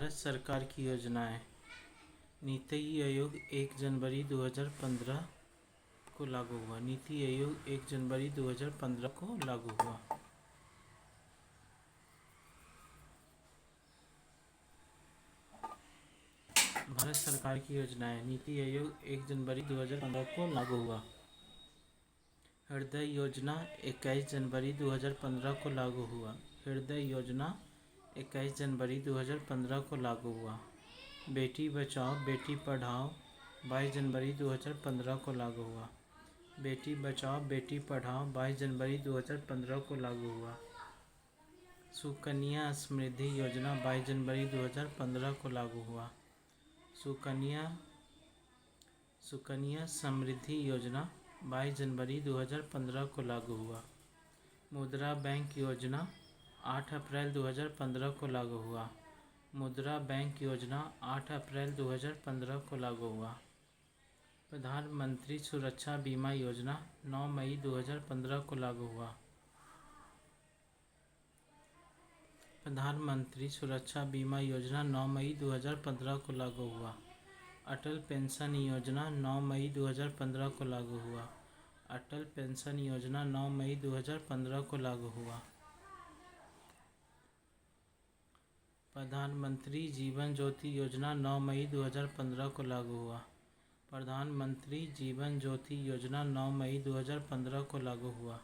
भारत सरकार की योजनाएं। नीति आयोग 1 जनवरी 2015 को लागू हुआ। नीति आयोग 1 जनवरी 2015 को लागू हुआ। भारत सरकार की योजनाएं। नीति आयोग 1 जनवरी 2015 को लागू हुआ। हृदय योजना 21 जनवरी 2015 को लागू हुआ। हृदय योजना 21 जनवरी 2015 को लागू हुआ। बेटी बचाओ बेटी पढ़ाओ 22 जनवरी 2015 को लागू हुआ। बेटी बचाओ बेटी पढ़ाओ 22 जनवरी 2015 को लागू हुआ। सुकन्या समृद्धि योजना 22 जनवरी 2015 को लागू हुआ। सुकन्या समृद्धि योजना 22 जनवरी 2015 को लागू हुआ। मुद्रा बैंक योजना 8 अप्रैल 2015 को लागू हुआ। मुद्रा बैंक योजना 8 अप्रैल 2015 को लागू हुआ। प्रधानमंत्री सुरक्षा बीमा योजना 9 मई 2015 को लागू हुआ। प्रधानमंत्री सुरक्षा बीमा योजना 9 मई 2015 को लागू हुआ। अटल पेंशन योजना 9 मई 2015 को लागू हुआ। अटल पेंशन योजना 9 मई 2015 को लागू हुआ। प्रधानमंत्री जीवन ज्योति योजना 9 मई 2015 को लागू हुआ। प्रधानमंत्री जीवन ज्योति योजना 9 मई 2015 को लागू हुआ।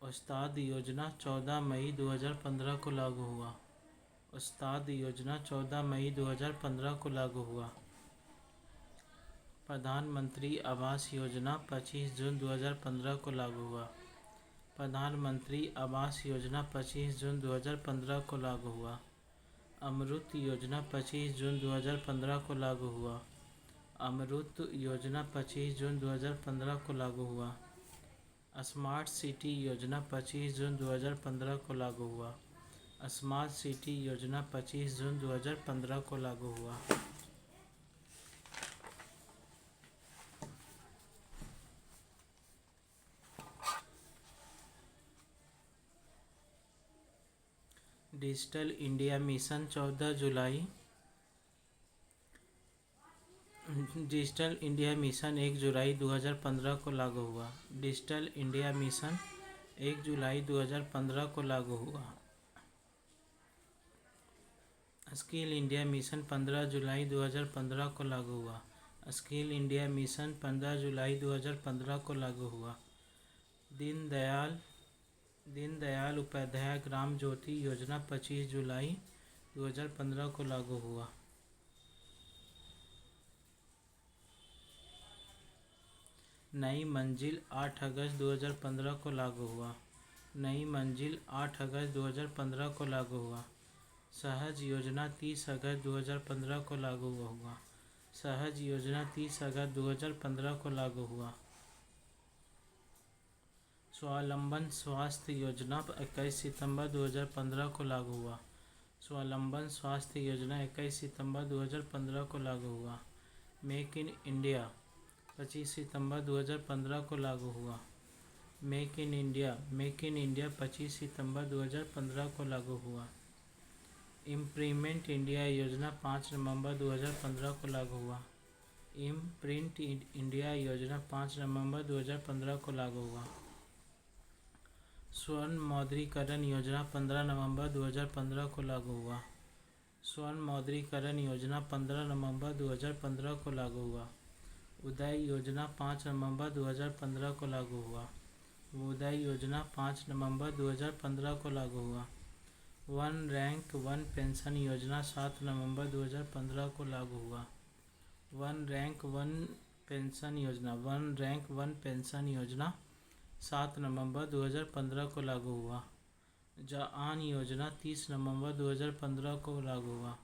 उस्ताद योजना 14 मई 2015 को लागू हुआ। उस्ताद योजना 14 मई 2015 को लागू हुआ। प्रधानमंत्री आवास योजना 25 जून 2015 को लागू हुआ। प्रधानमंत्री आवास योजना 25 जून 2015 को लागू हुआ। अमृत योजना 25 जून 2015 को लागू हुआ। अमृत योजना 25 जून 2015 को लागू हुआ। स्मार्ट सिटी योजना 25 जून 2015 को लागू हुआ। स्मार्ट सिटी योजना 25 जून 2015 को लागू हुआ। डिजिटल इंडिया मिशन 14 जुलाई। डिजिटल इंडिया मिशन 1 जुलाई 2015 को लागू हुआ। डिजिटल इंडिया मिशन 1 जुलाई 2015 को लागू हुआ। स्किल इंडिया मिशन 15 जुलाई 2015 को लागू हुआ। स्किल इंडिया मिशन 15 जुलाई 2015 को लागू हुआ। दीनदयाल उपाध्याय ग्राम ज्योति योजना 25 जुलाई 2015 को लागू हुआ। नई मंजिल 8 अगस्त 2015 को लागू हुआ। नई मंजिल 8 अगस्त 2015 को लागू हुआ। सहज योजना 30 अगस्त 2015 को लागू हुआ। सहज योजना 30 अगस्त 2015 को लागू हुआ। स्वावलंबन स्वास्थ्य योजना 21 सितंबर 2015 को लागू हुआ। स्वावलंबन स्वास्थ्य योजना 21 सितंबर 2015 को लागू हुआ। मेक इन इंडिया 25 सितंबर 2015 को लागू हुआ। मेक इन इंडिया 25 सितंबर 2015 को लागू हुआ। इम्प्रिंट इंडिया योजना 5 नवंबर 2015 को लागू हुआ। इम्प्रिंट इंडिया योजना 5 नवंबर 2015 को लागू हुआ। स्वर्ण मौद्रीकरण योजना 15 नवंबर 2015 को लागू हुआ। स्वर्ण मौद्रीकरण योजना 15 नवंबर 2015 को लागू हुआ। उदय योजना 5 नवंबर 2015 को लागू हुआ। उदय योजना 5 नवंबर 2015 को लागू हुआ। वन रैंक वन पेंशन योजना 7 नवंबर 2015 को लागू हुआ। वन रैंक वन पेंशन योजना 7 नवंबर 2015 को लागू हुआ। जआन योजना 30 नवंबर 2015 को लागू हुआ।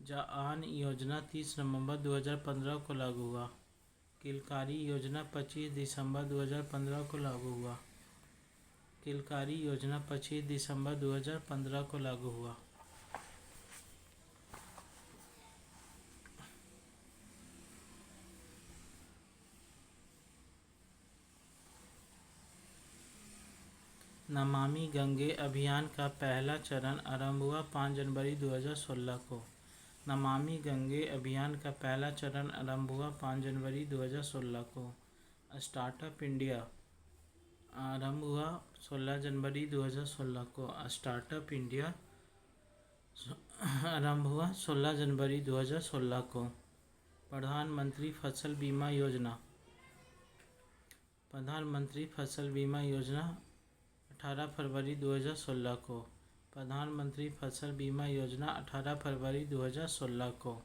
जआन योजना 30 नवंबर 2015 को लागू हुआ। किलकारी योजना 25 दिसंबर 2015 को लागू हुआ। किलकारी योजना 25 दिसंबर 2015 को लागू हुआ। नमामि गंगे अभियान का पहला चरण आरंभ हुआ 5 जनवरी 2016 को। नमामि गंगे अभियान का पहला चरण आरंभ हुआ 5 जनवरी 2016 को। स्टार्टअप इंडिया आरंभ हुआ 16 जनवरी 2016 को। स्टार्टअप इंडिया आरंभ हुआ 16 जनवरी 2016 को। प्रधानमंत्री फसल बीमा योजना 18 फरवरी 2016 को। प्रधानमंत्री फसल बीमा योजना 18 फरवरी 2016 को।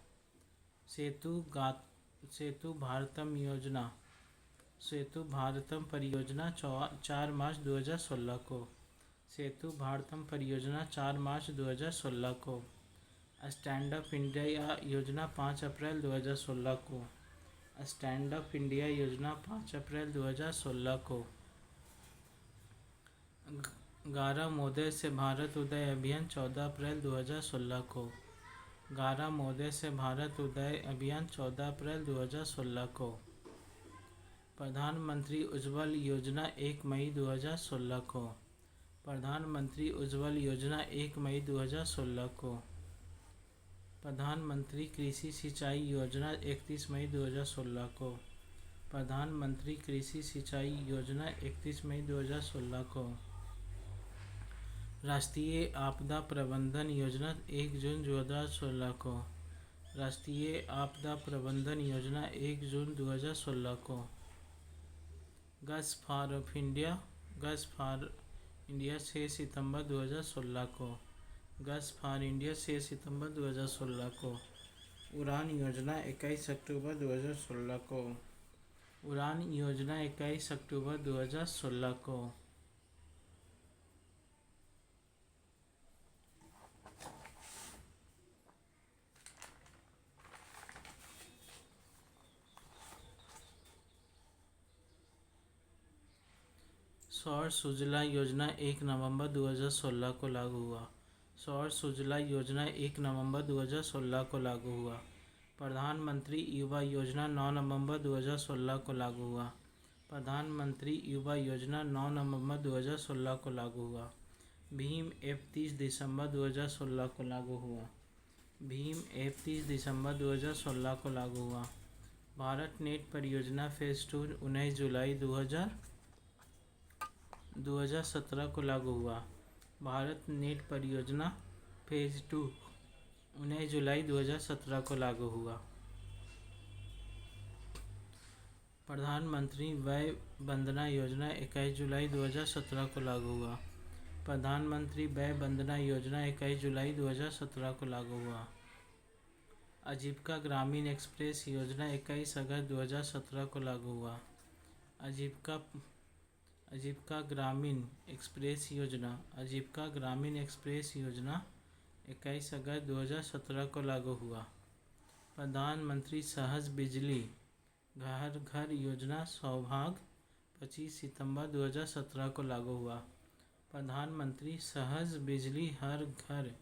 सेतु भारतम परियोजना 4 मार्च 2016 को। सेतु भारतम परियोजना 4 मार्च 2016 को। स्टैंड अप इंडिया योजना 5 अप्रैल 2016 को। स्टैंड अप इंडिया योजना 5 अप्रैल 2016 को। गारा-मोदय से भारत उदय अभियान 14 अप्रैल 2016 को। गारा-मोदय से भारत उदय अभियान 14 अप्रैल 2016 को। प्रधानमंत्री उज्ज्वल योजना 1 मई 2016 को। प्रधानमंत्री उज्ज्वल योजना 1 मई 2016 को। प्रधानमंत्री कृषि सिंचाई योजना 31 मई 2016 को। प्रधानमंत्री कृषि सिंचाई योजना 31 मई 2016 को। राष्ट्रीय आपदा प्रबंधन योजना 1 जून 2016 को। राष्ट्रीय आपदा प्रबंधन योजना 1 जून 2016 को। गज फॉर इंडिया 6 सितंबर 2016 को। गज फॉर इंडिया 6 सितंबर 2016 को। उड़ान योजना 21 अक्टूबर 2016 को। उड़ान योजना 21 अक्टूबर 2016 को। सौर सुजला योजना 1 नवंबर 2016 को लागू हुआ। सौर सुजला योजना 1 नवंबर 2016 को लागू हुआ। प्रधानमंत्री युवा योजना 9 नवंबर 2016 को लागू हुआ। प्रधानमंत्री युवा योजना 9 नवंबर 2016 को लागू हुआ। भीम ऐप 30 दिसंबर 2016 को लागू हुआ। भीम ऐप 30 दिसंबर 2016 को लागू हुआ। भारत नेट परियोजना फेज 2 19 जुलाई 2017 को लागू हुआ। भारत नेट परियोजना फेज 2 19 जुलाई 2017 को लागू हुआ। प्रधानमंत्री वय वंदना योजना 21 जुलाई 2017 को लागू हुआ। प्रधानमंत्री वय वंदना योजना 21 जुलाई 2017 को लागू हुआ। आजीविका ग्रामीण एक्सप्रेस योजना 21 अगस्त 2017 को लागू हुआ। आजीविका ग्रामीण एक्सप्रेस योजना 21 अगस्त 2017 को लागू हुआ। प्रधानमंत्री सहज बिजली घर घर योजना सौभाग्य 25 सितंबर 2017 को लागू हुआ। प्रधानमंत्री सहज बिजली हर घर